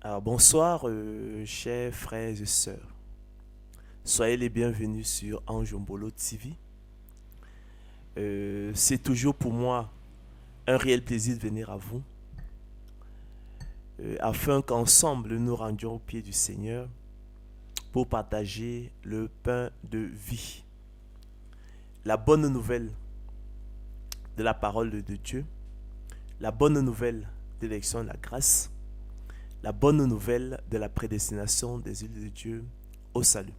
Alors bonsoir, chers frères et sœurs. Soyez les bienvenus sur Anjombolo TV. C'est toujours pour moi un réel plaisir de venir à vous, afin qu'ensemble nous rendions au pied du Seigneur pour partager le pain de vie. La bonne nouvelle de la parole de Dieu, la bonne nouvelle de l'élection de la grâce, la bonne nouvelle de la prédestination des îles de Dieu au salut.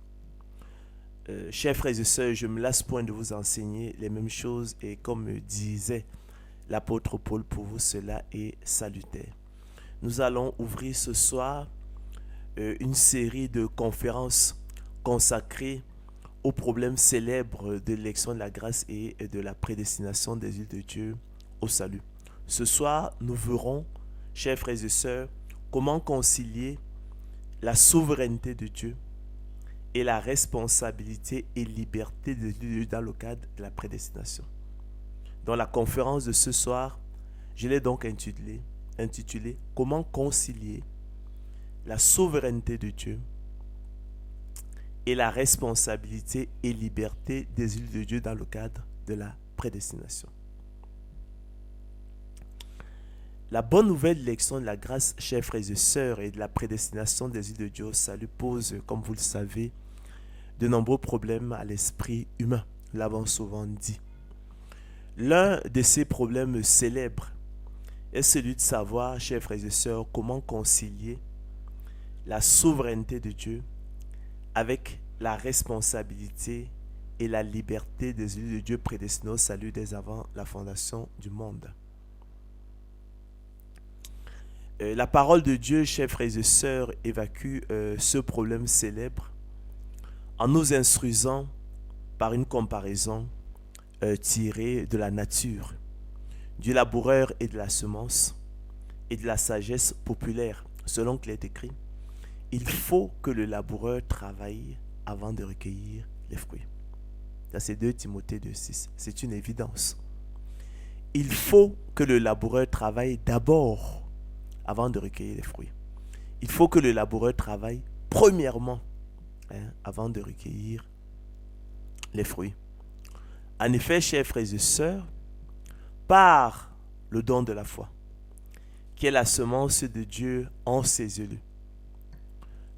Chers frères et sœurs, je me lasse point de vous enseigner les mêmes choses et comme disait l'apôtre Paul, pour vous cela est salutaire. Nous allons ouvrir ce soir une série de conférences consacrées aux problèmes célèbres de l'élection de la grâce et de la prédestination des îles de Dieu au salut. Ce soir, nous verrons, chers frères et sœurs, comment concilier la souveraineté de Dieu et la responsabilité et liberté de Dieu dans le cadre de la prédestination. Dans la conférence de ce soir, je l'ai donc intitulé Comment concilier la souveraineté de Dieu et la responsabilité et liberté des îles de Dieu dans le cadre de la prédestination. La bonne nouvelle de l'élection de la grâce, chers frères et sœurs, et de la prédestination des îles de Dieu au salut pose, comme vous le savez, de nombreux problèmes à l'esprit humain, nous l'avons souvent dit. L'un de ces problèmes célèbres est celui de savoir, chers frères et sœurs, comment concilier la souveraineté de Dieu avec la responsabilité et la liberté des élus de Dieu prédestinés au salut dès avant la fondation du monde. La parole de Dieu, chers frères et sœurs, évacue ce problème célèbre en nous instruisant par une comparaison tirée de la nature, du laboureur et de la semence, et de la sagesse populaire, selon qu'il est écrit, il faut que le laboureur travaille avant de recueillir les fruits. Ça, c'est 2 Timothée 2,6. C'est une évidence. Il faut que le laboureur travaille d'abord avant de recueillir les fruits. Il faut que le laboureur travaille premièrement avant de recueillir les fruits. En effet, chers frères et sœurs, par le don de la foi, qui est la semence de Dieu en ses élus,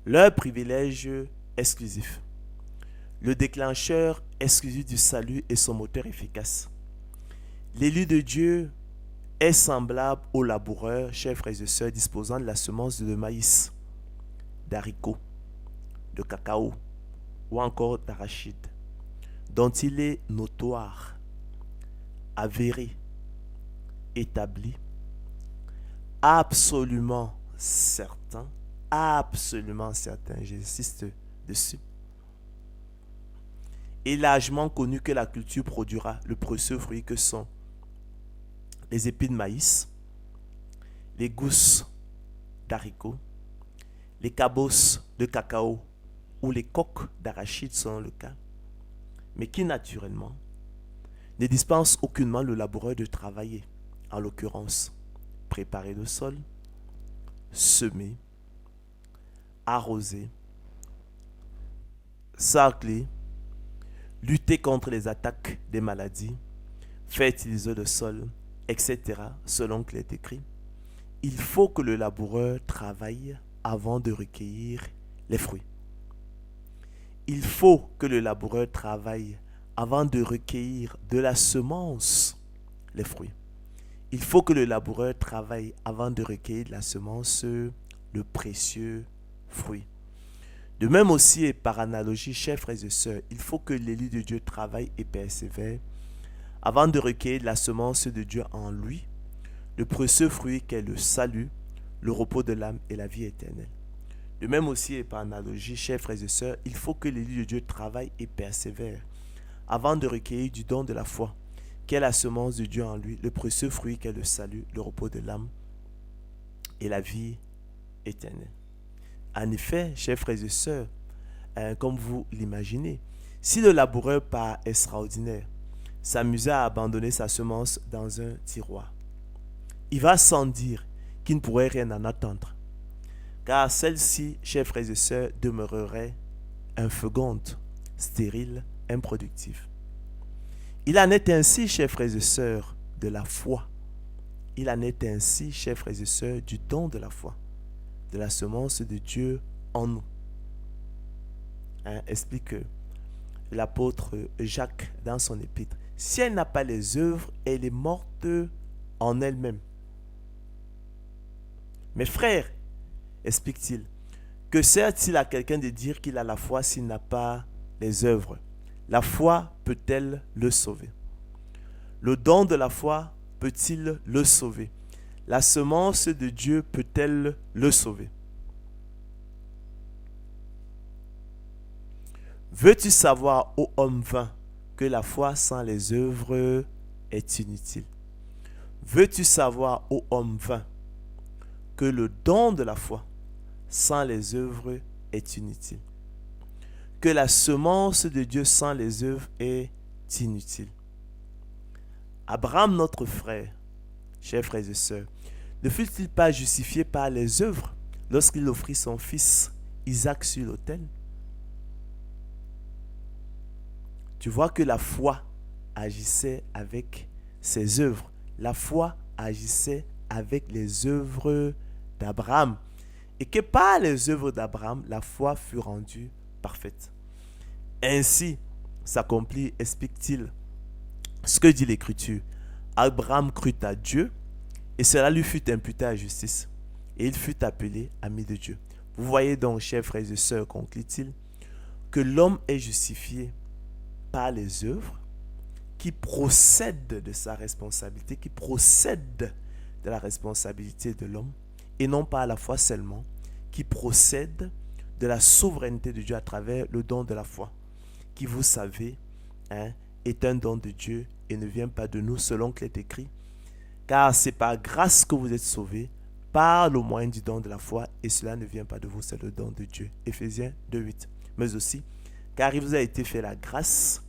leur privilège exclusif, le déclencheur exclusif du salut et son moteur efficace. L'élu de Dieu est semblable au laboureur, chers frères et sœurs, disposant de la semence de maïs, d'haricots, de cacao ou encore d'arachide, dont il est notoire, avéré, établi, absolument certain, j'insiste dessus, et largement connu que la culture produira le précieux fruit que sont les épis de maïs, les gousses d'haricots, les cabosses de cacao ou les coques d'arachide selon le cas, mais qui naturellement ne dispense aucunement le laboureur de travailler, en l'occurrence préparer le sol, semer, arroser, sarcler, lutter contre les attaques des maladies, faire utiliser le sol, etc. selon qu'il est écrit. Il faut que le laboureur travaille avant de recueillir les fruits. Il faut que le laboureur travaille avant de recueillir de la semence les fruits. Il faut que le laboureur travaille avant de recueillir de la semence le précieux fruit. De même aussi et par analogie, chers frères et sœurs, il faut que l'élu de Dieu travaille et persévère avant de recueillir de la semence de Dieu en lui, le précieux fruit qu'est le salut, le repos de l'âme et la vie éternelle. De même aussi et par analogie, chers frères et sœurs, il faut que l'élu de Dieu travaille et persévère avant de recueillir du don de la foi, qu'est la semence de Dieu en lui, le précieux fruit qu'est le salut, le repos de l'âme et la vie éternelle. En effet, chers frères et sœurs, comme vous l'imaginez, si le laboureur par extraordinaire s'amusait à abandonner sa semence dans un tiroir, il va sans dire qu'il ne pourrait rien en attendre. car celle-ci, chers frères et sœurs, demeurerait inféconde, stérile, improductive. Il en est ainsi, chers frères et sœurs, de la foi. Il en est ainsi, chers frères et sœurs, du don de la foi, de la semence de Dieu en nous. Explique l'apôtre Jacques dans son épître. Si elle n'a pas les œuvres, elle est morte en elle-même. Mes frères, explique-t-il, que sert-il à quelqu'un de dire qu'il a la foi s'il n'a pas les œuvres? La foi peut-elle le sauver? Le don de la foi peut-il le sauver? La semence de Dieu peut-elle le sauver? Veux-tu savoir, ô homme vain, que la foi sans les œuvres est inutile? Veux-tu savoir, ô homme vain, que le don de la foi sans les œuvres est inutile? Que la semence de Dieu sans les œuvres est inutile. Abraham, notre frère, chers frères et sœurs, ne fut-il pas justifié par les œuvres lorsqu'il offrit son fils Isaac sur l'autel? Tu vois que la foi agissait avec ses œuvres. La foi agissait avec les œuvres d'Abraham. Et que par les œuvres d'Abraham, la foi fut rendue parfaite. Ainsi s'accomplit, explique-t-il, ce que dit l'Écriture. Abraham crut à Dieu et cela lui fut imputé à justice. Et il fut appelé ami de Dieu. Vous voyez donc, chers frères et sœurs, conclut-il, que l'homme est justifié par les œuvres qui procèdent de sa responsabilité, qui procèdent de la responsabilité de l'homme, et non pas à la foi seulement, qui procèdent de la souveraineté de Dieu à travers le don de la foi, qui, vous savez, est un don de Dieu et ne vient pas de nous selon qu'il est écrit, car c'est par grâce que vous êtes sauvés, par le moyen du don de la foi, et cela ne vient pas de vous, c'est le don de Dieu. Éphésiens 2:8. Mais aussi, car il vous a été fait la grâce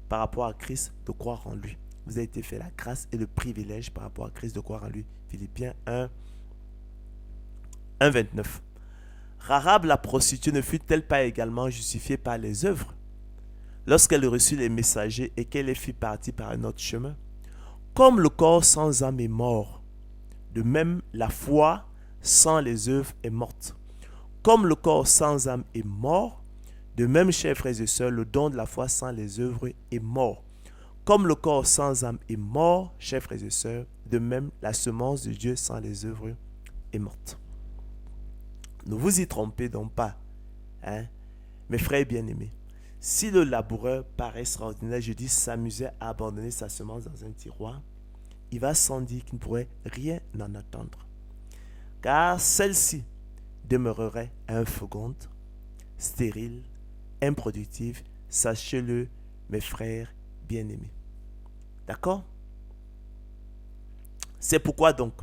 par rapport à Christ de croire en lui. Vous a été fait la grâce et le privilège par rapport à Christ de croire en lui. Philippiens 1:29. Rahab la prostituée ne fut-elle pas également justifiée par les œuvres lorsqu'elle reçut les messagers et qu'elle les fit partir par un autre chemin? Comme le corps sans âme est mort, de même la foi sans les œuvres est morte. Comme le corps sans âme est mort, de même, chers frères et sœurs, le don de la foi sans les œuvres est mort. Comme le corps sans âme est mort, chers frères et sœurs, de même la semence de Dieu sans les œuvres est morte. Ne vous y trompez donc pas, mes frères bien-aimés. Si le laboureur, par extraordinaire, je dis, s'amusait à abandonner sa semence dans un tiroir, il va sans dire qu'il ne pourrait rien en attendre. Car celle-ci demeurerait inféconde, stérile, improductive, sachez-le, mes frères bien-aimés. D'accord? C'est pourquoi donc,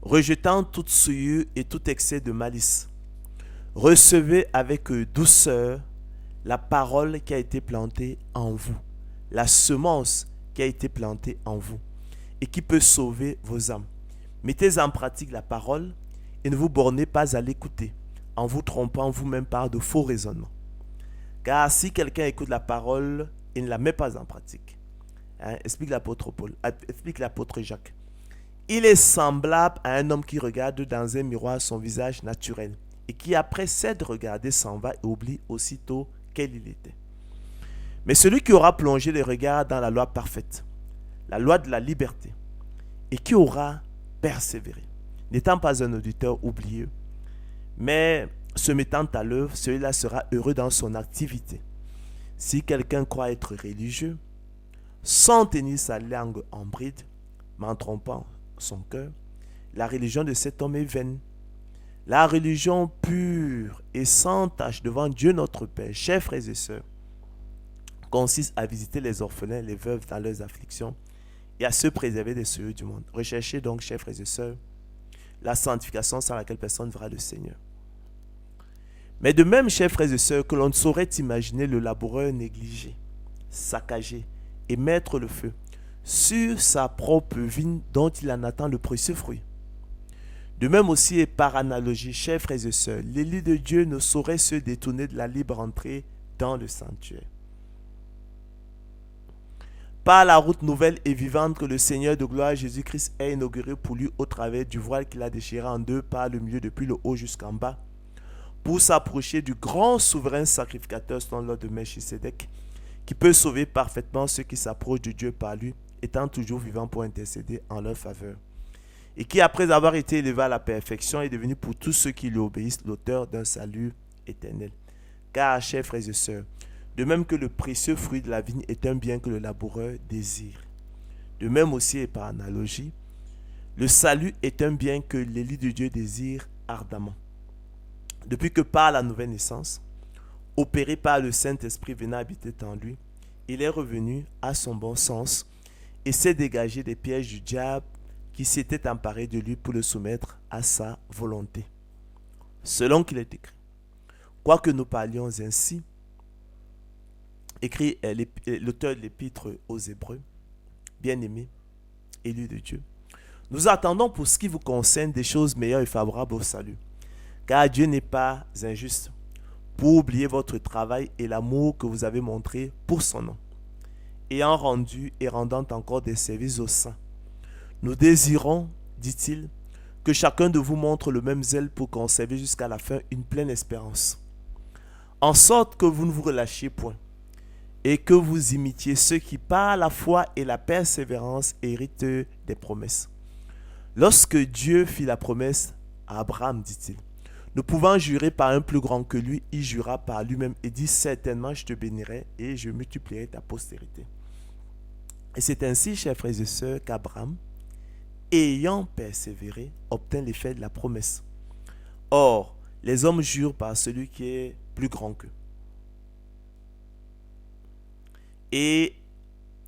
rejetant toute souillure et tout excès de malice, recevez avec douceur la parole qui a été plantée en vous, la semence qui a été plantée en vous et qui peut sauver vos âmes. Mettez en pratique la parole et ne vous bornez pas à l'écouter en vous trompant vous-même par de faux raisonnements. Car si quelqu'un écoute la parole et ne la met pas en pratique, explique l'apôtre Paul, explique l'apôtre Jacques, il est semblable à un homme qui regarde dans un miroir son visage naturel et qui après s'être regardé s'en va et oublie aussitôt quel il était. Mais celui qui aura plongé les regards dans la loi parfaite, la loi de la liberté, et qui aura persévéré, n'étant pas un auditeur oublieux, mais se mettant à l'œuvre, celui-là sera heureux dans son activité. Si quelqu'un croit être religieux, sans tenir sa langue en bride, mais en trompant son cœur, la religion de cet homme est vaine. La religion pure et sans tache devant Dieu notre Père, chers frères et sœurs, consiste à visiter les orphelins et les veuves dans leurs afflictions et à se préserver des souillures du monde. Recherchez donc, chers frères et sœurs, la sanctification sans laquelle personne ne verra le Seigneur. Mais de même, chers frères et sœurs, que l'on ne saurait imaginer le laboureur négligé, saccagé et mettre le feu sur sa propre vigne dont il en attend le précieux fruit. De même aussi et par analogie, chers frères et sœurs, l'élu de Dieu ne saurait se détourner de la libre entrée dans le sanctuaire. Par la route nouvelle et vivante que le Seigneur de gloire Jésus-Christ a inaugurée pour lui au travers du voile qu'il a déchiré en deux par le milieu depuis le haut jusqu'en bas, pour s'approcher du grand souverain sacrificateur selon l'ordre de Melchisédek, qui peut sauver parfaitement ceux qui s'approchent de Dieu par lui, étant toujours vivant pour intercéder en leur faveur. Et qui, après avoir été élevé à la perfection, est devenu pour tous ceux qui lui obéissent l'auteur d'un salut éternel. Car, chers frères et sœurs, de même que le précieux fruit de la vigne est un bien que le laboureur désire, de même aussi et par analogie, le salut est un bien que l'élu de Dieu désire ardemment. Depuis que par la nouvelle naissance, opéré par le Saint-Esprit venant habiter en lui, il est revenu à son bon sens et s'est dégagé des pièges du diable qui s'était emparé de lui pour le soumettre à sa volonté. Selon qu'il est écrit, quoique nous parlions ainsi, écrit l'auteur de l'épître aux Hébreux, bien-aimés, élus de Dieu, nous attendons pour ce qui vous concerne des choses meilleures et favorables au salut. Car Dieu n'est pas injuste pour oublier votre travail et l'amour que vous avez montré pour son nom, ayant rendu et rendant encore des services aux saints. Nous désirons, dit-il, que chacun de vous montre le même zèle pour conserver jusqu'à la fin une pleine espérance, en sorte que vous ne vous relâchiez point, et que vous imitiez ceux qui, par la foi et la persévérance, héritent des promesses. Lorsque Dieu fit la promesse à Abraham, dit-il, ne pouvant jurer par un plus grand que lui, il jura par lui-même et dit, certainement je te bénirai et je multiplierai ta postérité. Et c'est ainsi, chers frères et sœurs, qu'Abraham, ayant persévéré, obtint l'effet de la promesse. Or, les hommes jurent par celui qui est plus grand qu'eux. Et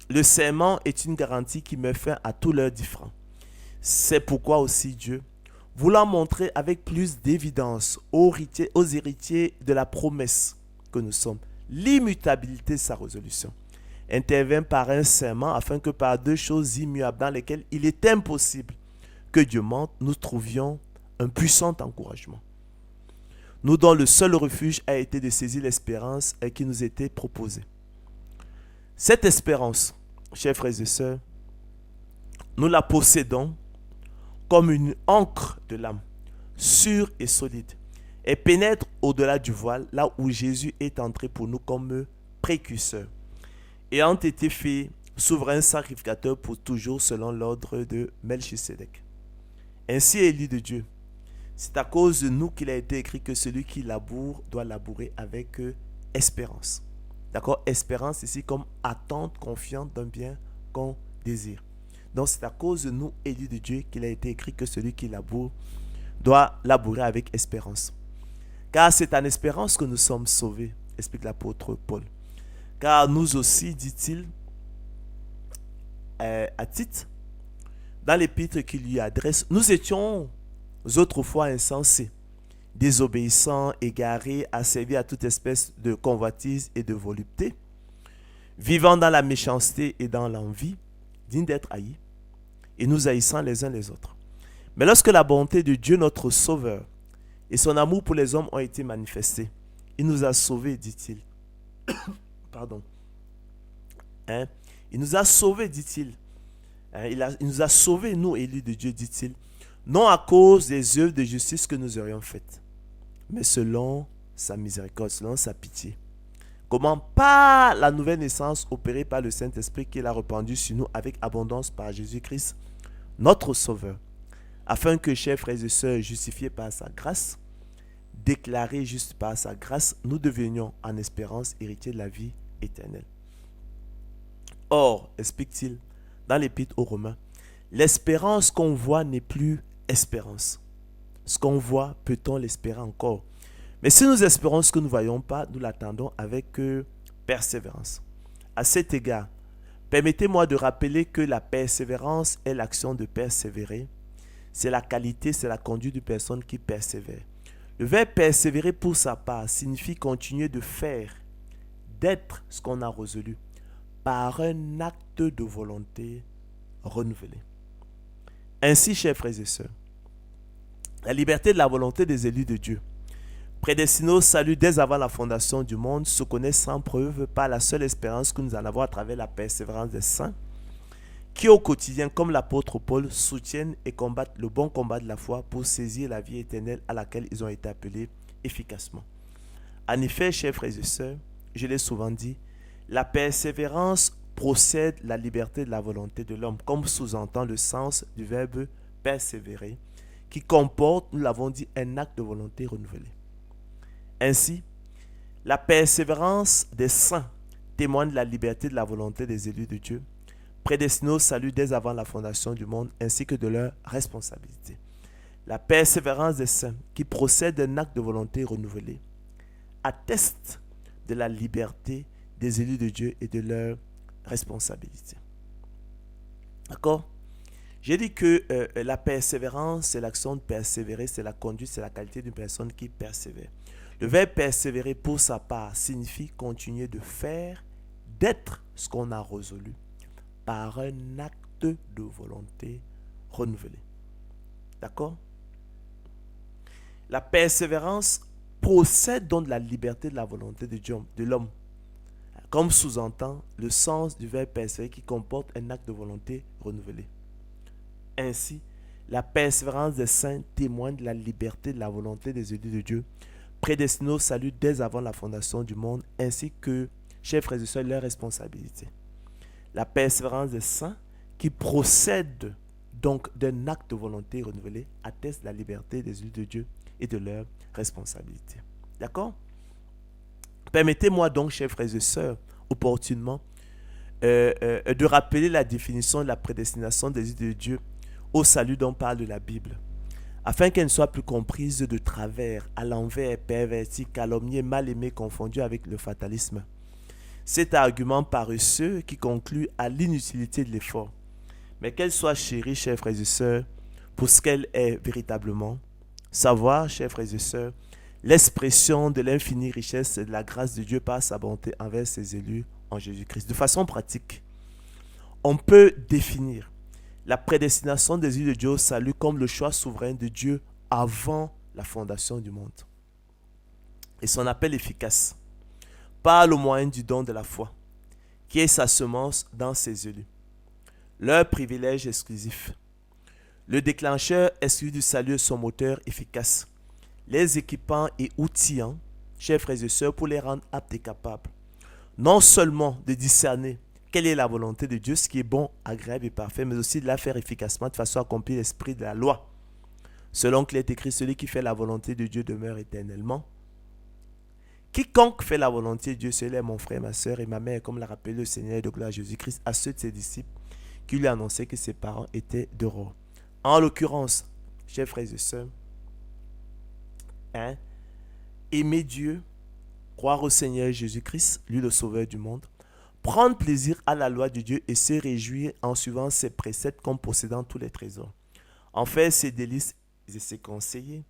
le serment est une garantie qui met fin à tous leurs différends. C'est pourquoi aussi Dieu, voulant montrer avec plus d'évidence aux héritiers de la promesse que nous sommes, l'immutabilité de sa résolution, intervint par un serment afin que par deux choses immuables dans lesquelles il est impossible que Dieu mente, nous trouvions un puissant encouragement. Nous dont le seul refuge a été de saisir l'espérance qui nous était proposée. Cette espérance, chers frères et sœurs, nous la possédons comme une ancre de l'âme, sûre et solide, et pénètre au-delà du voile, là où Jésus est entré pour nous comme précurseur, ayant été fait souverain sacrificateur pour toujours selon l'ordre de Melchisédek. Ainsi élu de Dieu, c'est à cause de nous qu'il a été écrit que celui qui laboure doit labourer avec espérance. D'accord? Espérance ici comme attente confiante d'un bien qu'on désire. Donc c'est à cause de nous, élus de Dieu, qu'il a été écrit que celui qui laboure doit labourer avec espérance. Car c'est en espérance que nous sommes sauvés, explique l'apôtre Paul. Car nous aussi, dit-il, à Tite, dans l'épître qu'il lui adresse, nous étions autrefois insensés, désobéissants, égarés, asservis à toute espèce de convoitise et de volupté, vivant dans la méchanceté et dans l'envie, dignes d'être haïs, et nous haïssant les uns les autres. Mais lorsque la bonté de Dieu notre Sauveur et son amour pour les hommes ont été manifestés, il nous a sauvés, dit-il. Pardon. Il nous a sauvés, dit-il. Il nous a sauvés, nous, élus de Dieu, dit-il, non à cause des œuvres de justice que nous aurions faites, mais selon sa miséricorde, selon sa pitié. Comment? Par la nouvelle naissance opérée par le Saint-Esprit qu'il a répandu sur nous avec abondance par Jésus-Christ, notre Sauveur, afin que, chers frères et sœurs, justifiés par sa grâce, déclarés justes par sa grâce, nous devenions en espérance héritiers de la vie éternelle. Or, explique-t-il dans l'épître aux Romains, l'espérance qu'on voit n'est plus espérance. Ce qu'on voit, peut-on l'espérer encore? Mais si nous espérons ce que nous ne voyons pas, nous l'attendons avec persévérance. À cet égard, permettez-moi de rappeler que la persévérance est l'action de persévérer. C'est la qualité, c'est la conduite d'une personne qui persévère. Le verbe persévérer pour sa part signifie continuer de faire, d'être ce qu'on a résolu, par un acte de volonté renouvelé. Ainsi, chers frères et sœurs, La liberté de la volonté des élus de Dieu. Prédestinés au salut dès avant la fondation du monde, se connaissent sans preuve par la seule espérance que nous en avons à travers la persévérance des saints, qui au quotidien, comme l'apôtre Paul, soutiennent et combattent le bon combat de la foi pour saisir la vie éternelle à laquelle ils ont été appelés efficacement. En effet, chers frères et sœurs, je l'ai souvent dit, la persévérance procède de la liberté de la volonté de l'homme, comme sous-entend le sens du verbe persévérer, qui comporte, nous l'avons dit, un acte de volonté renouvelé. Ainsi, la persévérance des saints témoigne de la liberté de la volonté des élus de Dieu, prédestinés au salut dès avant la fondation du monde, ainsi que de leur responsabilité. La persévérance des saints, qui procède d'un acte de volonté renouvelé, atteste de la liberté des élus de Dieu et de leur responsabilité. D'accord? J'ai dit que la persévérance, c'est l'action de persévérer, c'est la conduite, c'est la qualité d'une personne qui persévère. Le verbe persévérer, pour sa part, signifie continuer de faire, d'être ce qu'on a résolu par un acte de volonté renouvelé. D'accord? La persévérance procède donc de la liberté de la volonté de Dieu, de l'homme, comme sous-entend le sens du verbe persévérer qui comporte un acte de volonté renouvelé. Ainsi, la persévérance des saints témoigne de la liberté de la volonté des élus de Dieu, prédestinés au salut dès avant la fondation du monde, ainsi que, chers frères et sœurs, leur responsabilité. La persévérance des saints, qui procède donc d'un acte de volonté renouvelé, atteste de la liberté des élus de Dieu et de leur responsabilité. D'accord? Permettez-moi donc, chers frères et sœurs, opportunément, de rappeler la définition de la prédestination des élus de Dieu au salut dont parle la Bible, afin qu'elle ne soit plus comprise de travers, à l'envers, pervertie, calomniée, mal aimée, confondue avec le fatalisme. Cet argument paresseux qui conclut à l'inutilité de l'effort, mais qu'elle soit chérie, chers frères et sœurs, pour ce qu'elle est véritablement, savoir, chers frères et sœurs, l'expression de l'infinie richesse et de la grâce de Dieu par sa bonté envers ses élus en Jésus-Christ. De façon pratique, on peut définir la prédestination des élus de Dieu au salut comme le choix souverain de Dieu avant la fondation du monde. Et son appel efficace, par le moyen du don de la foi, qui est sa semence dans ses élus. Leur privilège exclusif. Le déclencheur exclusif du salut est son moteur efficace, les équipant et outillant, chers frères et sœurs, pour les rendre aptes et capables, non seulement de discerner quelle est la volonté de Dieu, ce qui est bon, agréable et parfait, mais aussi de la faire efficacement de façon à accomplir l'esprit de la loi. Selon qu'il est écrit, celui qui fait la volonté de Dieu demeure éternellement. Quiconque fait la volonté de Dieu, celui-là est mon frère, ma soeur et ma mère, comme l'a rappelé le Seigneur de gloire Jésus-Christ à ceux de ses disciples qui lui annonçaient que ses parents étaient dehors. En l'occurrence, chers frères et sœurs, aimer Dieu, croire au Seigneur Jésus-Christ, lui le sauveur du monde, prendre plaisir à la loi de Dieu et se réjouir en suivant ses préceptes comme possédant tous les trésors. En faire ses délices et ses conseillers.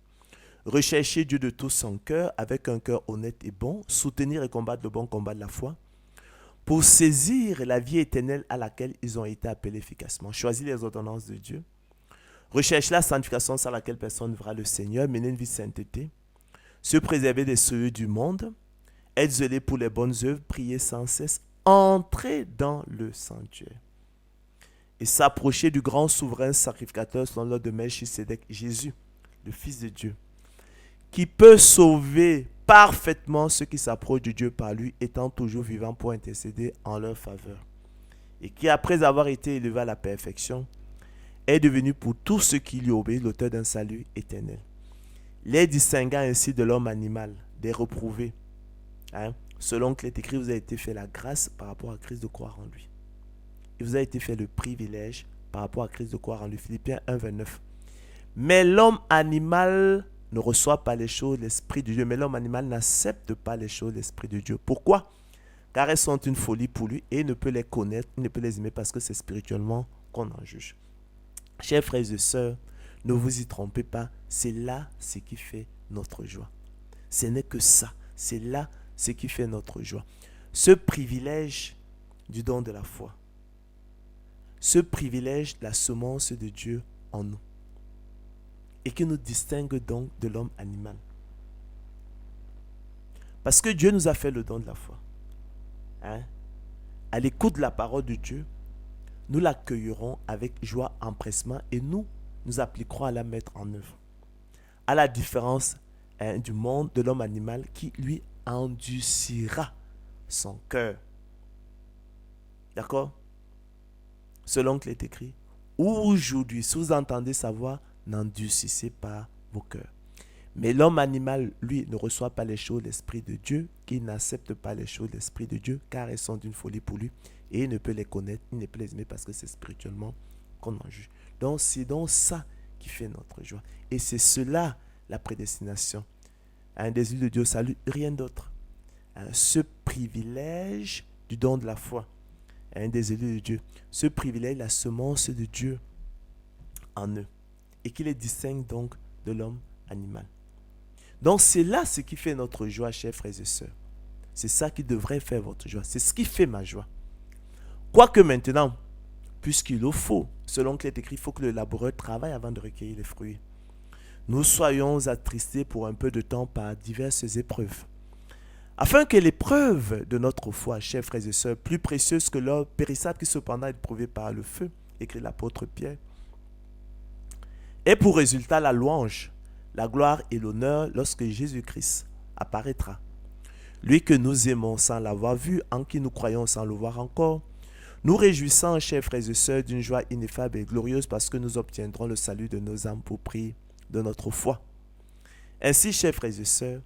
Rechercher Dieu de tout son cœur avec un cœur honnête et bon. Soutenir et combattre le bon combat de la foi. Pour saisir la vie éternelle à laquelle ils ont été appelés efficacement. Choisir les ordonnances de Dieu. Rechercher la sanctification sans laquelle personne ne verra le Seigneur. Mener une vie de sainteté. Se préserver des souillures du monde. Être zélé pour les bonnes œuvres. Prier sans cesse. Entrer dans le sanctuaire et s'approcher du grand souverain sacrificateur selon l'ordre de Melchisédek, Jésus, le Fils de Dieu, qui peut sauver parfaitement ceux qui s'approchent de Dieu par lui, étant toujours vivant pour intercéder en leur faveur, et qui, après avoir été élevé à la perfection, est devenu pour tous ceux qui lui obéissent l'auteur d'un salut éternel, les distinguant ainsi de l'homme animal, des reprouvés, selon qu'il est écrit, vous avez été fait la grâce par rapport à Christ de croire en lui. Il vous a été fait le privilège par rapport à Christ de croire en lui. Philippiens 1, 29. Mais l'homme animal ne reçoit pas les choses de l'Esprit de Dieu. Mais l'homme animal n'accepte pas les choses de l'Esprit de Dieu. Pourquoi? Car elles sont une folie pour lui et il ne peut les connaître, il ne peut les aimer parce que c'est spirituellement qu'on en juge. Chers frères et sœurs, ne vous y trompez pas. C'est là ce qui fait notre joie. Ce n'est que ça. C'est là ce qui fait notre joie. Ce privilège du don de la foi. Ce privilège de la semence de Dieu en nous. et qui nous distingue donc de l'homme animal. Parce que Dieu nous a fait le don de la foi. Hein? À l'écoute de la parole de Dieu, nous l'accueillerons avec joie, empressement et nous appliquerons à la mettre en œuvre. À la différence du monde de l'homme animal qui, lui, endurcira son cœur. D'accord? Selon qu'il est écrit, aujourd'hui, si vous entendez sa voix, n'endurcissez pas vos cœurs. Mais l'homme animal, lui, ne reçoit pas les choses de l'Esprit de Dieu, qui n'accepte pas les choses de l'Esprit de Dieu, car elles sont d'une folie pour lui, et il ne peut les connaître, il ne peut les aimer parce que c'est spirituellement qu'on en juge. Donc, c'est donc ça qui fait notre joie. Et c'est cela, la prédestination. Un désir de Dieu au salut, rien d'autre. Ce privilège du don de la foi, un désir de Dieu, ce privilège, la semence de Dieu en eux, et qui les distingue donc de l'homme animal. Donc c'est là ce qui fait notre joie, chers frères et sœurs. C'est ça qui devrait faire votre joie. C'est ce qui fait ma joie. Quoique maintenant, puisqu'il le faut, selon qu'il est écrit, il faut que le laboureur travaille avant de recueillir les fruits. Nous soyons attristés pour un peu de temps par diverses épreuves. Afin que l'épreuve de notre foi, chers frères et sœurs, plus précieuse que l'or périssable qui cependant est éprouvé par le feu, écrit l'apôtre Pierre, ait pour résultat la louange, la gloire et l'honneur lorsque Jésus-Christ apparaîtra. Lui que nous aimons sans l'avoir vu, en qui nous croyons sans le voir encore, nous réjouissons, chers frères et sœurs, d'une joie ineffable et glorieuse parce que nous obtiendrons le salut de nos âmes pour prix de notre foi. Ainsi, chers frères et sœurs,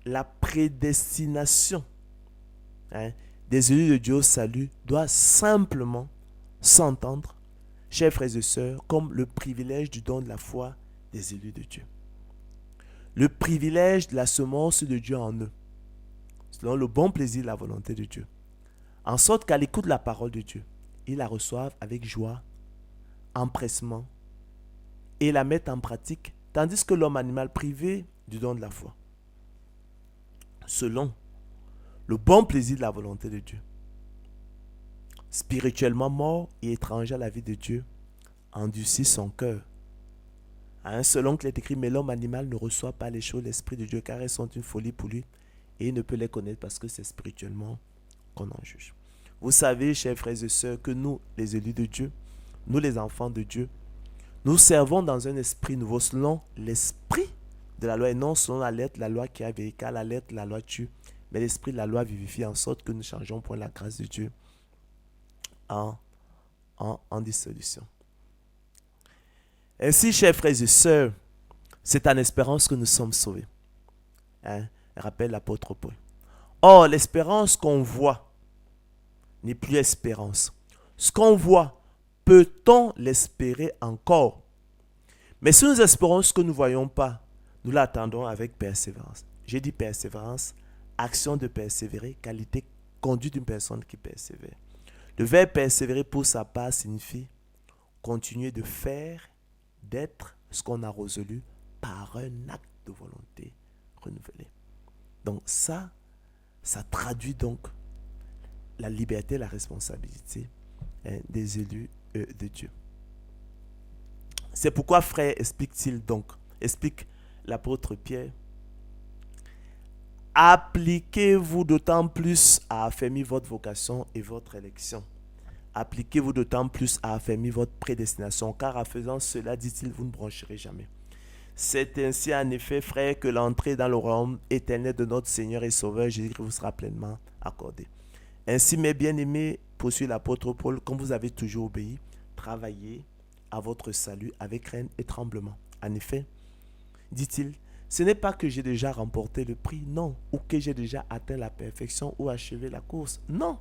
la prédestination des élus de Dieu au salut doit simplement s'entendre, chers frères et sœurs, comme le privilège du don de la foi des élus de Dieu. Le privilège de la semence de Dieu en eux, selon le bon plaisir et la volonté de Dieu. En sorte qu'à l'écoute de la parole de Dieu, ils la reçoivent avec joie, empressement, et la mettent en pratique, tandis que l'homme animal privé du don de la foi, selon le bon plaisir de la volonté de Dieu, spirituellement mort et étranger à la vie de Dieu, endurcit son cœur. Selon qu'il est écrit, mais l'homme animal ne reçoit pas les choses de l'Esprit de Dieu, car elles sont une folie pour lui, et il ne peut les connaître parce que c'est spirituellement qu'on en juge. Vous savez, chers frères et sœurs, que nous, les élus de Dieu, nous les enfants de Dieu, nous servons dans un esprit nouveau selon l'esprit de la loi et non selon la lettre de la loi qui a vécu, car la lettre de la loi tue, mais l'esprit de la loi vivifie en sorte que nous changeons pour la grâce de Dieu en dissolution. Ainsi, chers frères et sœurs, c'est en espérance que nous sommes sauvés. Rappelle l'apôtre Paul. Or, l'espérance qu'on voit n'est plus espérance. Ce qu'on voit, peut-on l'espérer encore? Mais si nous espérons ce que nous ne voyons pas, nous l'attendons avec persévérance. J'ai dit persévérance, action de persévérer, qualité, conduite d'une personne qui persévère. Le verbe persévérer pour sa part signifie continuer de faire, d'être ce qu'on a résolu par un acte de volonté renouvelé. Donc ça traduit donc la liberté, la responsabilité des élus de Dieu. C'est pourquoi, frère, explique l'apôtre Pierre, appliquez-vous d'autant plus à affermir votre vocation et votre élection. Appliquez-vous d'autant plus à affermir votre prédestination, car en faisant cela, dit-il, vous ne broncherez jamais. C'est ainsi en effet, frère, que l'entrée dans le royaume éternel de notre Seigneur et Sauveur Jésus-Christ vous sera pleinement accordée. Ainsi, mes bien-aimés, poursuit l'apôtre Paul, comme vous avez toujours obéi, travaillez à votre salut avec crainte et tremblement. En effet, dit-il, ce n'est pas que j'ai déjà remporté le prix, non, ou que j'ai déjà atteint la perfection ou achevé la course, non.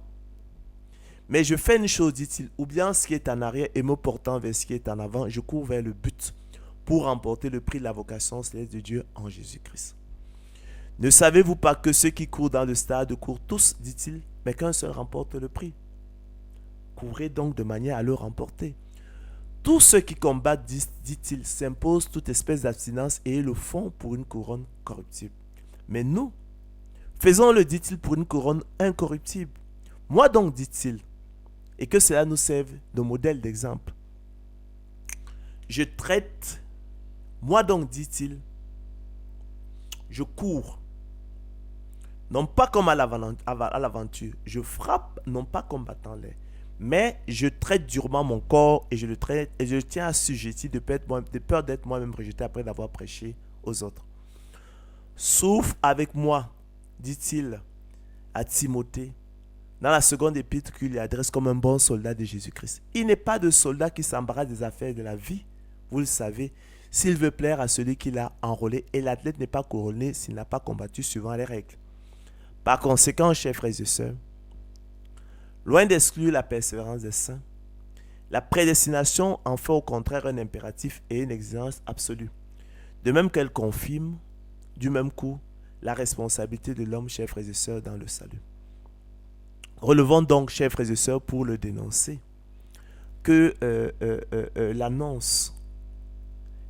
Mais je fais une chose, dit-il, oubliant ce qui est en arrière et me portant vers ce qui est en avant, je cours vers le but pour remporter le prix de la vocation céleste de Dieu en Jésus-Christ. Ne savez-vous pas que ceux qui courent dans le stade courent tous, dit-il, mais qu'un seul remporte le prix? Courez donc de manière à le remporter. Tous ceux qui combattent, dit-il, s'imposent toute espèce d'abstinence et le font pour une couronne corruptible. Mais nous, faisons-le, dit-il, pour une couronne incorruptible. Moi donc, dit-il, et que cela nous serve de modèle d'exemple. Je traite Moi donc, dit-il, je cours, non pas comme à l'aventure, je frappe non pas combattant l'air, mais je traite durement mon corps et je le traite et je tiens assujetti de peur d'être moi-même rejeté après avoir prêché aux autres. Souffre avec moi, dit-il à Timothée, dans la seconde épître qu'il lui adresse comme un bon soldat de Jésus-Christ. Il n'est pas de soldat qui s'embarrasse des affaires de la vie, vous le savez, s'il veut plaire à celui qui l'a enrôlé, et l'athlète n'est pas couronné s'il n'a pas combattu suivant les règles. Par conséquent, chers frères et sœurs, loin d'exclure la persévérance des saints, la prédestination en fait au contraire un impératif et une exigence absolue. De même qu'elle confirme, du même coup, la responsabilité de l'homme, chers frères et sœurs, dans le salut. Relevons donc, chers frères et sœurs, pour le dénoncer, que l'annonce,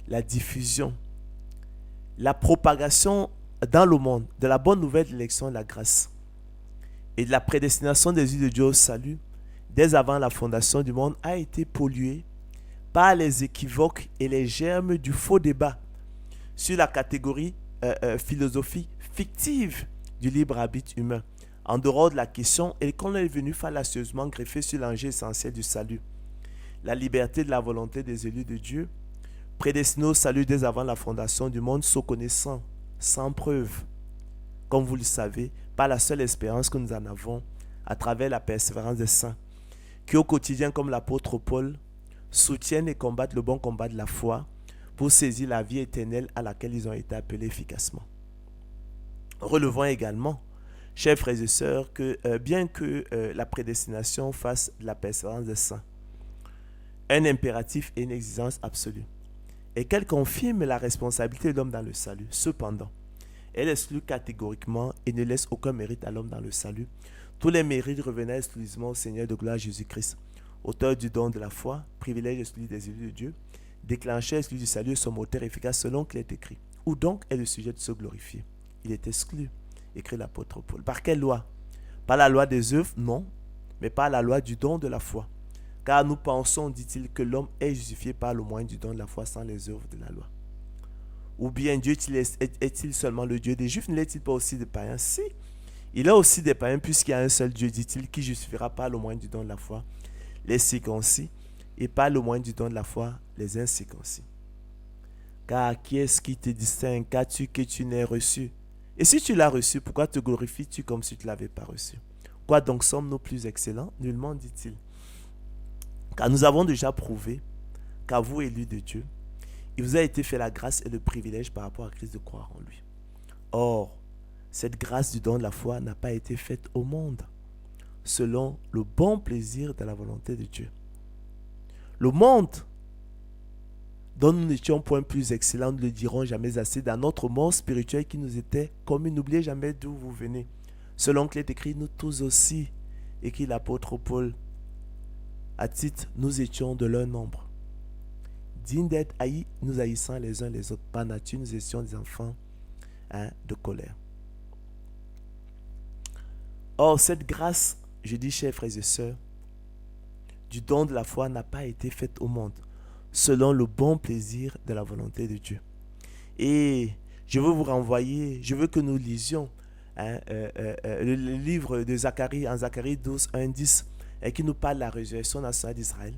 la diffusion, la propagation dans le monde de la bonne nouvelle de l'élection de la grâce et de la prédestination des yeux de Dieu au salut, dès avant la fondation du monde, a été polluée par les équivoques et les germes du faux débat sur la catégorie philosophie fictive du libre arbitre humain, en dehors de la question et qu'on est venu fallacieusement greffer sur l'enjeu essentiel du salut, la liberté de la volonté des élus de Dieu, prédestinés au salut dès avant la fondation du monde, se connaissant, sans preuve, comme vous le savez, par la seule espérance que nous en avons à travers la persévérance des saints, qui au quotidien, comme l'apôtre Paul, soutiennent et combattent le bon combat de la foi pour saisir la vie éternelle à laquelle ils ont été appelés efficacement. Relevons également, chers frères et sœurs, que bien que la prédestination fasse de la persévérance des saints un impératif et une exigence absolue, et qu'elle confirme la responsabilité de l'homme dans le salut, cependant, elle exclut catégoriquement et ne laisse aucun mérite à l'homme dans le salut. Tous les mérites revenaient exclusivement au Seigneur de gloire Jésus-Christ, auteur du don de la foi, privilège exclusif des élus de Dieu, déclencheur exclusif du salut et son moteur efficace selon qu'il est écrit. Où donc est le sujet de se glorifier? Il est exclu, écrit l'apôtre Paul. Par quelle loi? Par la loi des œuvres? Non, mais par la loi du don de la foi. Car nous pensons, dit-il, que l'homme est justifié par le moyen du don de la foi sans les œuvres de la loi. Ou bien Dieu est-il seulement le Dieu des Juifs? Ne l'est-il pas aussi des païens? Si, il est aussi des païens, puisqu'il y a un seul Dieu, dit-il, qui justifiera par le moyen du don de la foi les circoncis, et par le moyen du don de la foi les incirconcis. Car qui est-ce qui te distingue? Qu'as-tu que tu n'aies reçu? Et si tu l'as reçu, pourquoi te glorifies-tu comme si tu ne l'avais pas reçu? Quoi donc sommes-nous plus excellents? Nullement, dit-il. Car nous avons déjà prouvé qu'à vous, élus de Dieu, il vous a été fait la grâce et le privilège par rapport à Christ de croire en lui. Or, cette grâce du don de la foi n'a pas été faite au monde, selon le bon plaisir de la volonté de Dieu. Le monde, dont nous n'étions point plus excellents, nous ne le dirons jamais assez, dans notre mort spirituelle qui nous était commune. N'oubliez jamais d'où vous venez. Selon qu'il est écrit, nous tous aussi, écrit l'apôtre Paul, à titre, nous étions de leur nombre. Dignes d'être haïs, nous haïssant les uns les autres. Par nature, nous étions des enfants de colère. Or, cette grâce, je dis, chers frères et sœurs, du don de la foi n'a pas été faite au monde, selon le bon plaisir de la volonté de Dieu. Et je veux vous renvoyer, je veux que nous lisions le livre de Zacharie, en Zacharie 12, 1, 10, qui nous parle de la résurrection nationale d'Israël,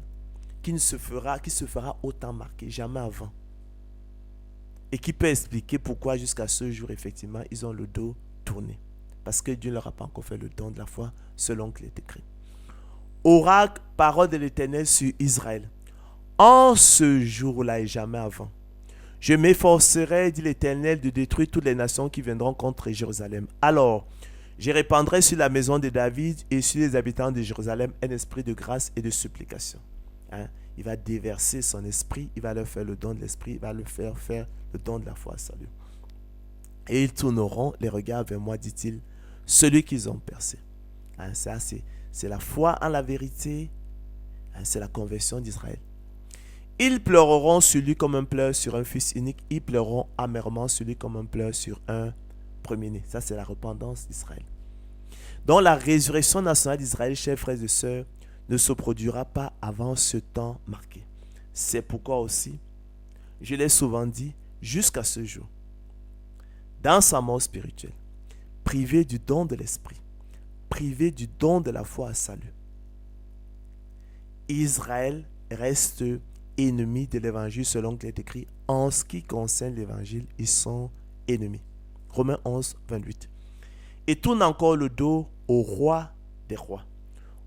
qui se fera autant marquer, jamais avant. Et qui peut expliquer pourquoi jusqu'à ce jour, effectivement, ils ont le dos tourné. Parce que Dieu ne leur a pas encore fait le don de la foi, selon qu'il est écrit. Oracle, parole de l'Éternel sur Israël. En ce jour-là et jamais avant, je m'efforcerai, dit l'Éternel, de détruire toutes les nations qui viendront contre Jérusalem. Alors, je répandrai sur la maison de David et sur les habitants de Jérusalem un esprit de grâce et de supplication. Il va déverser son esprit, il va leur faire le don de l'esprit, il va leur faire le don de la foi. Salut. Et ils tourneront les regards vers moi, dit-il, celui qu'ils ont percé. Ça, c'est la foi en la vérité, c'est la conversion d'Israël. Ils pleureront sur lui comme un pleur sur un fils unique, ils pleureront amèrement sur lui comme un pleur sur un premier-né. Ça, c'est la repentance d'Israël. Donc, la résurrection nationale d'Israël, chers frères et sœurs, ne se produira pas avant ce temps marqué. C'est pourquoi aussi, je l'ai souvent dit, jusqu'à ce jour, dans sa mort spirituelle, privé du don de l'esprit, privé du don de la foi à salut, Israël reste ennemi de l'évangile selon qu'il est écrit. En ce qui concerne l'évangile, ils sont ennemis. Romains 11, 28. Et tourne encore le dos au roi des rois,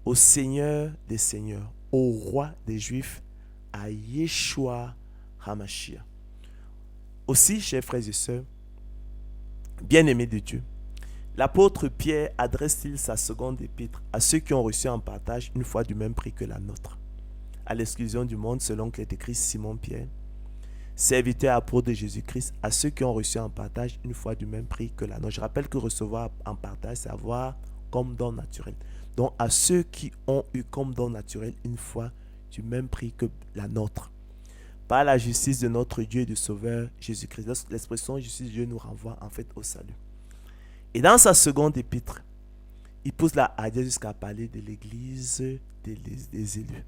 au Seigneur des seigneurs, au roi des Juifs, à Yeshua HaMashiach. Aussi, chers frères et sœurs, bien-aimés de Dieu, l'apôtre Pierre adresse-t-il sa seconde épître à ceux qui ont reçu en partage une foi du même prix que la nôtre, à l'exclusion du monde selon qu'il est écrit Simon Pierre, serviteur apôtre de Jésus-Christ, à ceux qui ont reçu en partage une foi du même prix que la nôtre. Je rappelle que recevoir en partage, c'est avoir comme don naturel. Donc à ceux qui ont eu comme don naturel une foi du même prix que la nôtre, par la justice de notre Dieu et du Sauveur Jésus-Christ. L'expression justice de Dieu nous renvoie en fait au salut. Et dans sa seconde épître, il pousse la hardiesse jusqu'à parler de l'église des élus.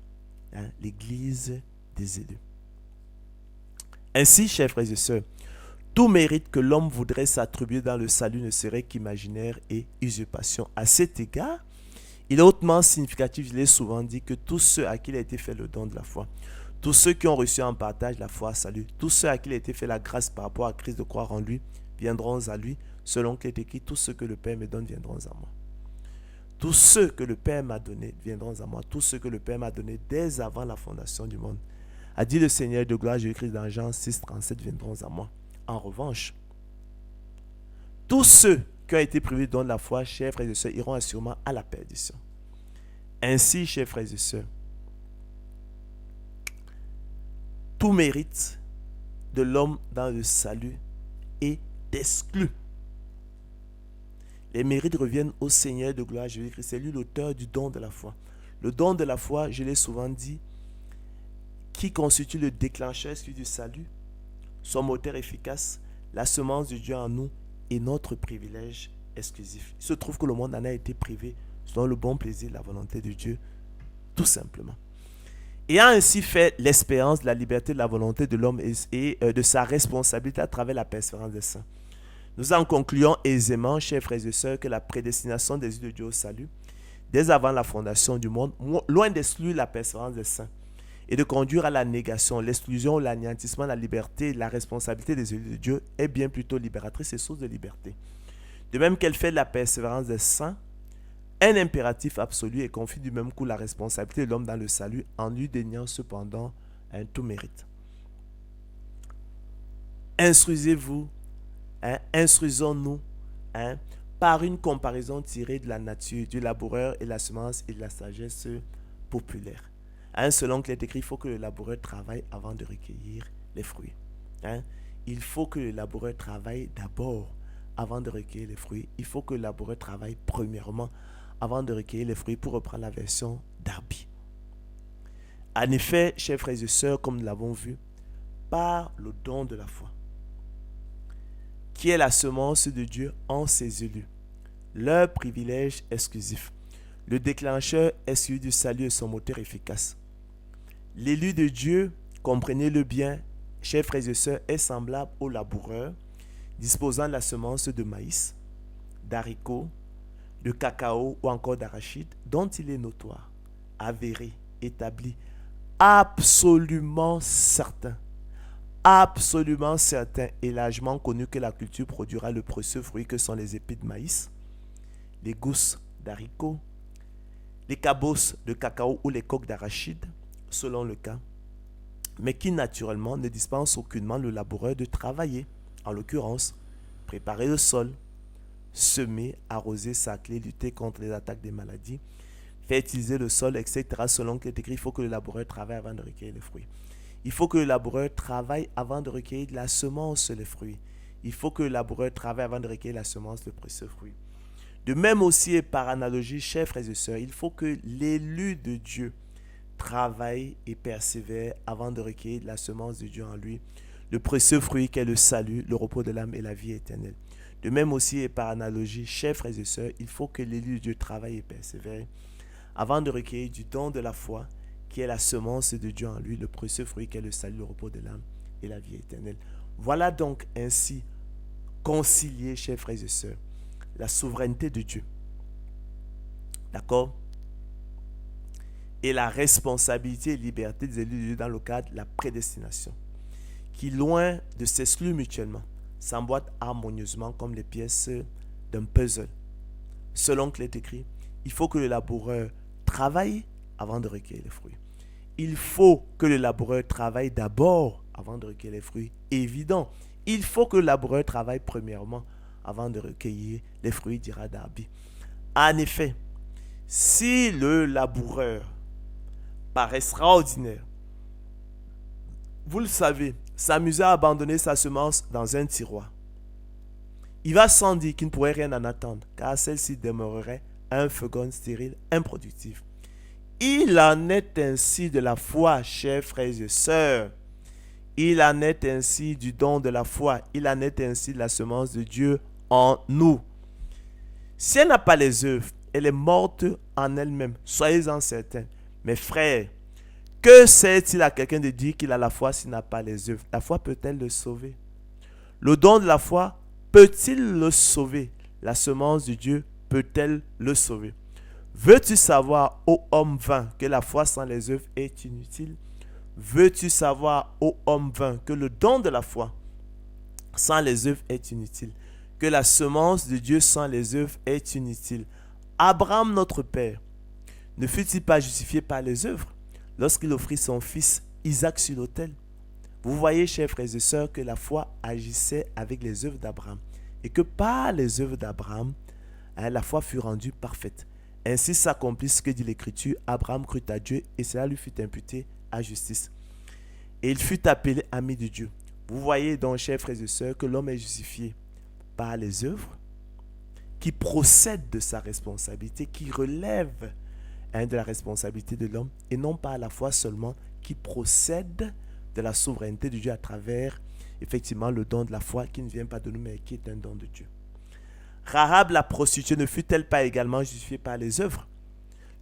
L'église des élus. Ainsi, chers frères et sœurs, tout mérite que l'homme voudrait s'attribuer dans le salut ne serait qu'imaginaire et usurpation. À cet égard, il est hautement significatif, je l'ai souvent dit, que tous ceux à qui il a été fait le don de la foi, tous ceux qui ont reçu en partage la foi à salut, tous ceux à qui il a été fait la grâce par rapport à Christ de croire en lui, viendront à lui, selon qu'il est écrit, tous ceux que le Père me donne viendront à moi. Tous ceux que le Père m'a donné viendront à moi. Tous ceux que le Père m'a donné dès avant la fondation du monde. A dit le Seigneur de gloire, Jésus-Christ dans Jean 6, 37, viendront à moi. En revanche, tous ceux qui ont été privés du don de la foi, chers frères et sœurs, iront assurément à la perdition. Ainsi, chers frères et sœurs, tout mérite de l'homme dans le salut est exclu. Les mérites reviennent au Seigneur de gloire, Jésus-Christ. C'est lui l'auteur du don de la foi. Le don de la foi, je l'ai souvent dit, qui constitue le déclencheur du salut, son moteur efficace, la semence de Dieu en nous et notre privilège exclusif. Il se trouve que le monde en a été privé selon le bon plaisir et la volonté de Dieu, tout simplement. Ayant ainsi fait l'expérience de la liberté de la volonté de l'homme et de sa responsabilité à travers la persévérance des saints, nous en concluons aisément, chers frères et sœurs, que la prédestination des yeux de Dieu au salut, dès avant la fondation du monde, loin d'exclure la persévérance des saints et de conduire à la négation, l'exclusion, l'anéantissement de la liberté et la responsabilité des yeux de Dieu, est bien plutôt libératrice et source de liberté. De même qu'elle fait de la persévérance des saints un impératif absolu et confie du même coup la responsabilité de l'homme dans le salut, en lui déniant cependant un tout mérite. Instruisez-vous, instruisons-nous par une comparaison tirée de la nature, du laboureur et de la semence et de la sagesse populaire. Selon qu'il est écrit, il faut que le laboureur travaille avant de recueillir les fruits. Il faut que le laboureur travaille d'abord avant de recueillir les fruits. Il faut que le laboureur travaille premièrement avant de recueillir les fruits, pour reprendre la version Darby. En effet, chers frères et sœurs, comme nous l'avons vu, par le don de la foi, qui est la semence de Dieu en ses élus, leur privilège exclusif, le déclencheur exclu du salut et son moteur efficace. L'élu de Dieu, comprenez-le bien, chers frères et sœurs, est semblable au laboureur disposant de la semence de maïs, d'haricots, de cacao ou encore d'arachide, dont il est notoire, avéré, établi, absolument certain et largement connu que la culture produira le précieux fruit que sont les épis de maïs, les gousses d'haricots, les cabosses de cacao ou les coques d'arachide, selon le cas, mais qui naturellement ne dispense aucunement le laboureur de travailler, en l'occurrence, préparer le sol, semer, arroser, sacler, lutter contre les attaques des maladies, faire utiliser le sol, etc. Selon qu'il est écrit, il faut que le laboureur travaille avant de recueillir les fruits. Il faut que le laboureur travaille avant de recueillir la semence, les fruits. Il faut que le laboureur travaille avant de recueillir la semence, le précieux fruit. De même aussi et par analogie, chers frères et sœurs, il faut que l'élu de Dieu travaille et persévère avant de recueillir la semence de Dieu en lui, le précieux fruit qu'est le salut, le repos de l'âme et la vie éternelle. De même aussi et par analogie, chers frères et sœurs, il faut que l'élu de Dieu travaille et persévère avant de recueillir du don de la foi qui est la semence de Dieu en lui, le précieux fruit qu'est le salut, le repos de l'âme et la vie éternelle. Voilà donc ainsi concilier, chers frères et sœurs, la souveraineté de Dieu. D'accord? Et la responsabilité et liberté des élus de Dieu dans le cadre de la prédestination, qui, loin de s'exclure mutuellement, s'emboîtent harmonieusement comme les pièces d'un puzzle. Selon qu'il est écrit, il faut que le laboureur travaille avant de recueillir les fruits. Il faut que le laboureur travaille d'abord avant de recueillir les fruits. Évident. Il faut que le laboureur travaille premièrement avant de recueillir les fruits, dira Darby. En effet, si le laboureur, par extraordinaire, vous le savez, s'amuser à abandonner sa semence dans un tiroir, il va sans dire qu'il ne pourrait rien en attendre, car celle-ci demeurerait un feugon stérile, improductif. Il en est ainsi de la foi, chers frères et sœurs. Il en est ainsi du don de la foi. Il en est ainsi de la semence de Dieu en nous. Si elle n'a pas les œuvres, elle est morte en elle-même. Soyez-en certains. Mes frères, que sert-il à quelqu'un de dire qu'il a la foi s'il n'a pas les œuvres? La foi peut-elle le sauver? Le don de la foi peut-il le sauver? La semence de Dieu peut-elle le sauver? Veux-tu savoir, ô homme vain, que la foi sans les œuvres est inutile? Veux-tu savoir, ô homme vain, que le don de la foi sans les œuvres est inutile? Que la semence de Dieu sans les œuvres est inutile? Abraham, notre père, ne fut-il pas justifié par les œuvres lorsqu'il offrit son fils Isaac sur l'autel? Vous voyez, chers frères et sœurs, que la foi agissait avec les œuvres d'Abraham et que par les œuvres d'Abraham, la foi fut rendue parfaite. Ainsi s'accomplit ce que dit l'Écriture: Abraham crut à Dieu et cela lui fut imputé à justice. Et il fut appelé ami de Dieu. Vous voyez donc, chers frères et sœurs, que l'homme est justifié par les œuvres qui procèdent de sa responsabilité, qui relèvent de la responsabilité de l'homme, et non pas à la foi seulement, qui procède de la souveraineté de Dieu à travers effectivement le don de la foi qui ne vient pas de nous mais qui est un don de Dieu. Rahab la prostituée ne fut-elle pas également justifiée par les œuvres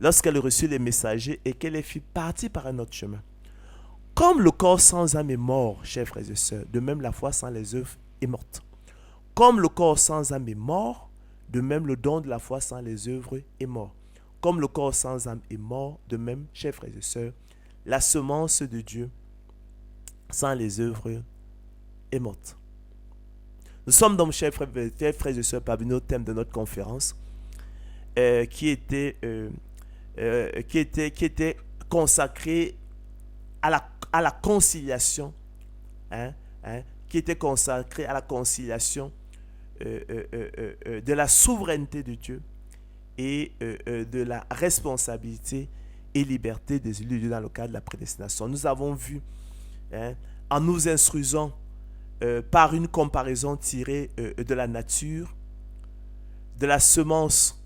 lorsqu'elle reçut les messagers et qu'elle les fit partir par un autre chemin? Comme le corps sans âme est mort, chers frères et sœurs, de même la foi sans les œuvres est morte. Comme le corps sans âme est mort, de même le don de la foi sans les œuvres est mort. Comme le corps sans âme est mort, de même, chers frères et sœurs, la semence de Dieu sans les œuvres est morte. Nous sommes donc, chers frères et sœurs, parmi nos thèmes de notre conférence qui était consacré à la conciliation, qui était consacré à la conciliation de la souveraineté de Dieu et de la responsabilité et liberté des élus de Dieu dans le cadre de la prédestination. Nous avons vu, en nous instruisant par une comparaison tirée de la nature, de la semence,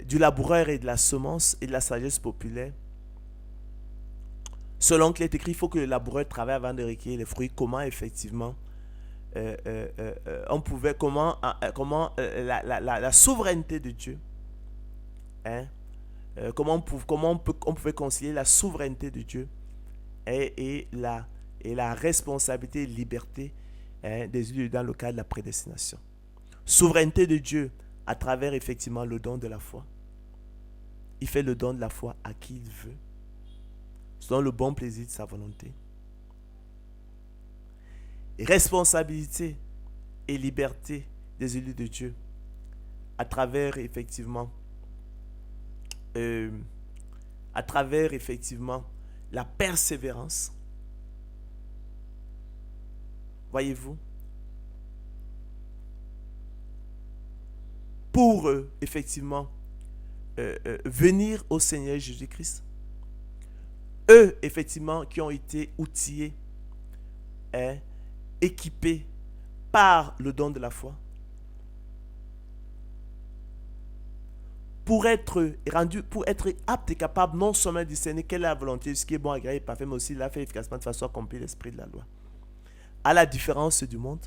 du laboureur et de la semence et de la sagesse populaire, selon qu'il est écrit, il faut que le laboureur travaille avant de recueillir les fruits. Comment effectivement on pouvait, la souveraineté de Dieu, comment on pouvait concilier la souveraineté de Dieu et la responsabilité et liberté des élus dans le cadre de la prédestination. Souveraineté de Dieu à travers effectivement le don de la foi. Il fait le don de la foi à qui il veut, selon le bon plaisir de sa volonté. Et responsabilité et liberté des élus de Dieu à travers effectivement la persévérance. Voyez-vous, pour effectivement venir au Seigneur Jésus-Christ. Eux, effectivement, qui ont été outillés, équipés par le don de la foi, pour être apte et capable non seulement de discerner quelle est la volonté, ce qui est bon, agréable et parfait, mais aussi l'a fait efficacement de façon à accomplir l'esprit de la loi. À la différence du monde,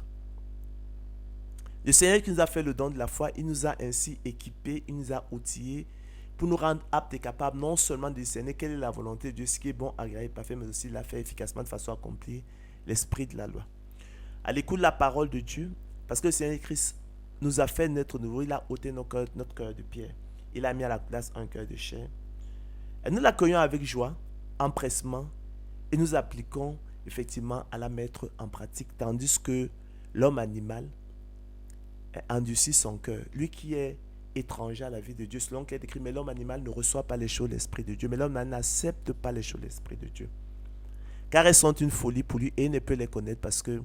le Seigneur qui nous a fait le don de la foi, il nous a ainsi équipés, il nous a outillés pour nous rendre aptes et capables non seulement de discerner quelle est la volonté de Dieu, ce qui est bon, agréable et parfait, mais aussi l'a fait efficacement de façon à accomplir l'esprit de la loi. À l'écoute de la parole de Dieu, parce que le Seigneur Christ nous a fait naître nouveau, il a ôté notre cœur de pierre. Il a mis à la place un cœur de chair. Et nous l'accueillons avec joie, empressement, et nous appliquons effectivement à la mettre en pratique, tandis que l'homme animal endurcit son cœur. Lui qui est étranger à la vie de Dieu, selon qu'il est écrit, mais l'homme animal ne reçoit pas les choses de l'Esprit de Dieu, mais l'homme n'accepte pas les choses de l'Esprit de Dieu. Car elles sont une folie pour lui et il ne peut les connaître parce que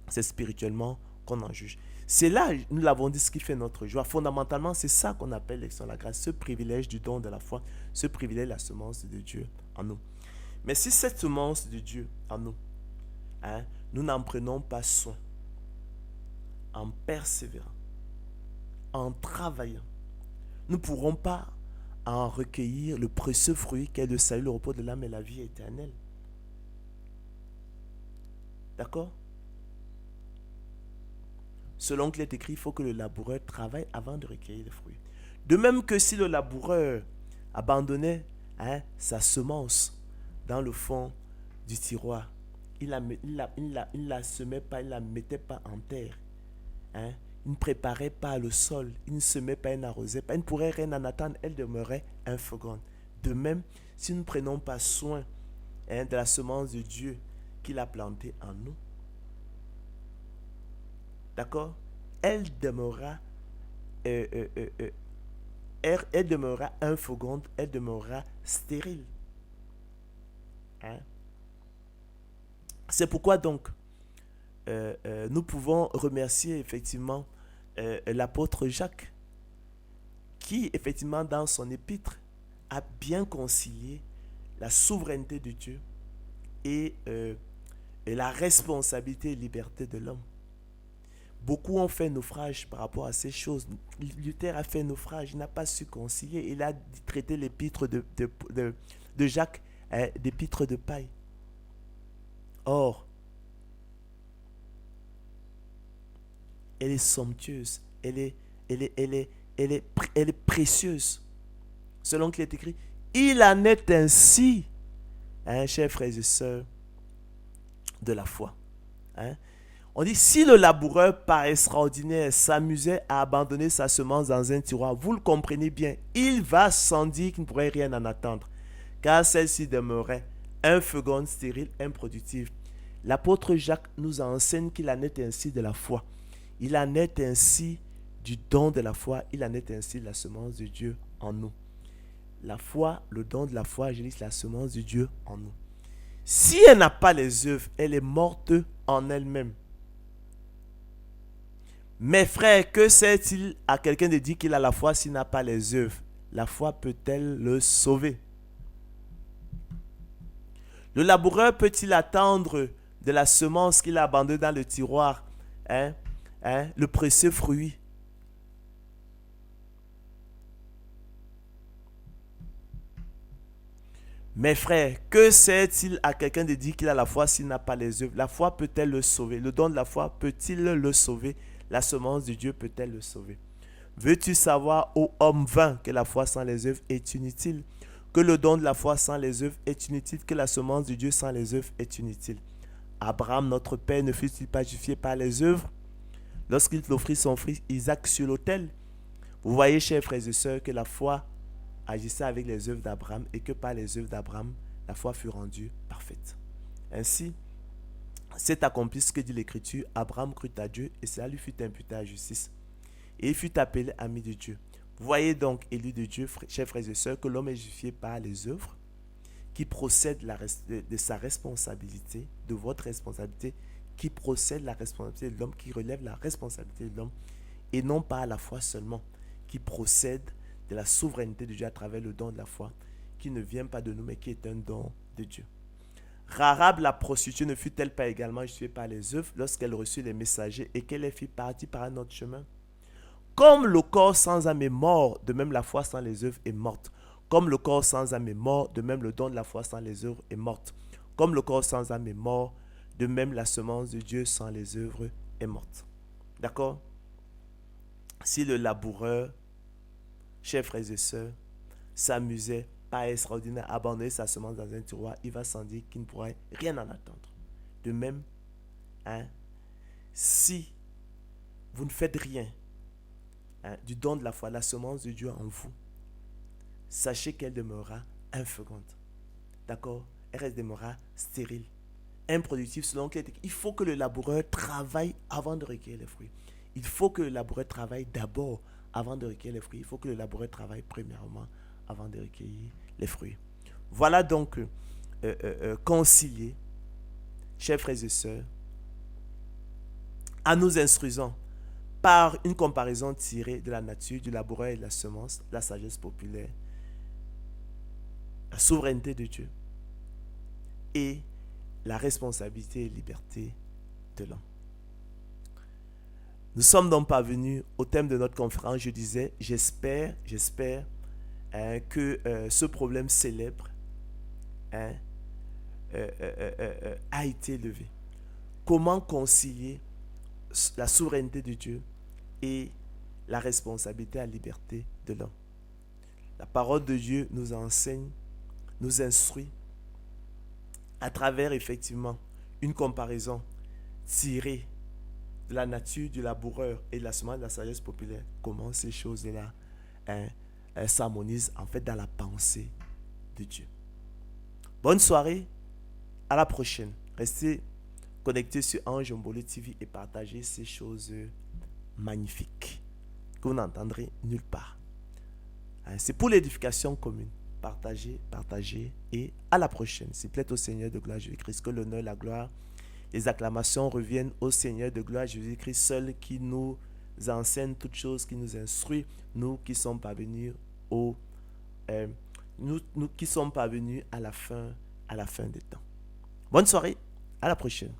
c'est spirituellement qu'on en juge. C'est là, nous l'avons dit, ce qui fait notre joie. Fondamentalement, c'est ça qu'on appelle l'élection de la grâce, ce privilège du don de la foi, ce privilège de la semence de Dieu en nous. Mais si cette semence de Dieu en nous, nous n'en prenons pas soin, en persévérant, en travaillant, nous ne pourrons pas en recueillir le précieux fruit qu'est le salut, le repos de l'âme et la vie éternelle. D'accord? Selon qu'il est écrit, il faut que le laboureur travaille avant de recueillir les fruits. De même que si le laboureur abandonnait sa semence dans le fond du tiroir, il la semait pas, il ne la mettait pas en terre. Il ne préparait pas le sol, il ne semait pas, il n'arrosait pas, il ne pourrait rien en attendre, elle demeurait infeconde. De même, si nous ne prenons pas soin de la semence de Dieu qu'il a plantée en nous, d'accord, elle demeurera infeconde, elle demeurera stérile. C'est pourquoi donc nous pouvons remercier effectivement l'apôtre Jacques qui effectivement dans son épître a bien concilié la souveraineté de Dieu et la responsabilité et liberté de l'homme. Beaucoup ont fait naufrage par rapport à ces choses. Luther a fait naufrage, il n'a pas su concilier. Il a traité l'épître de Jacques d'épître de paille. Or, elle est somptueuse, elle est précieuse. Selon qu'il est écrit, il en est ainsi, chers frères et sœurs, de la foi. On dit, si le laboureur par extraordinaire s'amusait à abandonner sa semence dans un tiroir, vous le comprenez bien, il va sans dire qu'il ne pourrait rien en attendre, car celle-ci demeurait infeconde, stérile, improductive. L'apôtre Jacques nous enseigne qu'il en est ainsi de la foi. Il en est ainsi du don de la foi, il en est ainsi de la semence de Dieu en nous. La foi, le don de la foi, je dis la semence de Dieu en nous. Si elle n'a pas les œuvres, elle est morte en elle-même. Mes frères, que sert-il à quelqu'un de dire qu'il a la foi s'il n'a pas les œuvres? La foi peut-elle le sauver? Le laboureur peut-il attendre de la semence qu'il a abandonnée dans le tiroir le précieux fruit? Mes frères, que sert-il à quelqu'un de dire qu'il a la foi s'il n'a pas les œuvres? La foi peut-elle le sauver? Le don de la foi peut-il le sauver? La semence de Dieu peut-elle le sauver? Veux-tu savoir, ô homme vain, que la foi sans les œuvres est inutile? Que le don de la foi sans les œuvres est inutile? Que la semence de Dieu sans les œuvres est inutile? Abraham, notre père, ne fut-il pas justifié par les œuvres lorsqu'il offrit son fils Isaac sur l'autel? Vous voyez, chers frères et sœurs, que la foi agissait avec les œuvres d'Abraham et que par les œuvres d'Abraham, la foi fut rendue parfaite. Ainsi, c'est accompli ce que dit l'Écriture. Abraham crut à Dieu et cela lui fut imputé à justice. Et il fut appelé ami de Dieu. Vous voyez donc, élu de Dieu, chers frères et sœurs, que l'homme est justifié par les œuvres qui procèdent de sa responsabilité, de votre responsabilité, qui procède de la responsabilité de l'homme, qui relève la responsabilité de l'homme, et non pas à la foi seulement, qui procède de la souveraineté de Dieu à travers le don de la foi, qui ne vient pas de nous, mais qui est un don de Dieu. Rahab la prostituée ne fut-elle pas également justifiée par les œuvres lorsqu'elle reçut les messagers et qu'elle fit partie par un autre chemin? Comme le corps sans âme est mort, de même la foi sans les œuvres est morte. Comme le corps sans âme est mort, de même le don de la foi sans les œuvres est morte. Comme le corps sans âme est mort, de même la semence de Dieu sans les œuvres est morte. D'accord? Si le laboureur, chers frères et sœurs, s'amusait pas extraordinaire à abandonner sa semence dans un tiroir, il va sans dire qu'il ne pourrait rien en attendre. De même, hein, si vous ne faites rien, hein, du don de la foi, la semence de Dieu en vous, sachez qu'elle demeurera inféconde. D'accord? Elle demeurera stérile, improductive selon quelle technique. Il faut que le laboureur travaille avant de recueillir les fruits. Il faut que le laboureur travaille d'abord avant de recueillir les fruits. Il faut que le laboureur travaille premièrement avant de recueillir les fruits. Voilà donc concilier, chers frères et sœurs, en nous instruisant par une comparaison tirée de la nature, du laboureur et de la semence, la sagesse populaire, la souveraineté de Dieu et la responsabilité et liberté de l'homme. Nous sommes donc parvenus au thème de notre conférence. Je disais, j'espère que ce problème célèbre a été levé. Comment concilier la souveraineté de Dieu et la responsabilité et la liberté de l'homme? La parole de Dieu nous enseigne, nous instruit à travers effectivement une comparaison tirée de la nature du laboureur et de la semence de la sagesse populaire, comment ces choses-là s'harmonisent en fait dans la pensée de Dieu. Bonne soirée, à la prochaine. Restez connectés sur Ange Mbolo TV et partagez ces choses magnifiques que vous n'entendrez nulle part. C'est pour l'édification commune. Partagez et à la prochaine. S'il plaît au Seigneur de gloire Jésus-Christ, que l'honneur, la gloire, les acclamations reviennent au Seigneur de gloire Jésus-Christ, seul qui nous enseigne toutes choses, qui nous instruit, nous qui sommes parvenus nous qui sommes parvenus à la fin des temps. Bonne soirée, à la prochaine.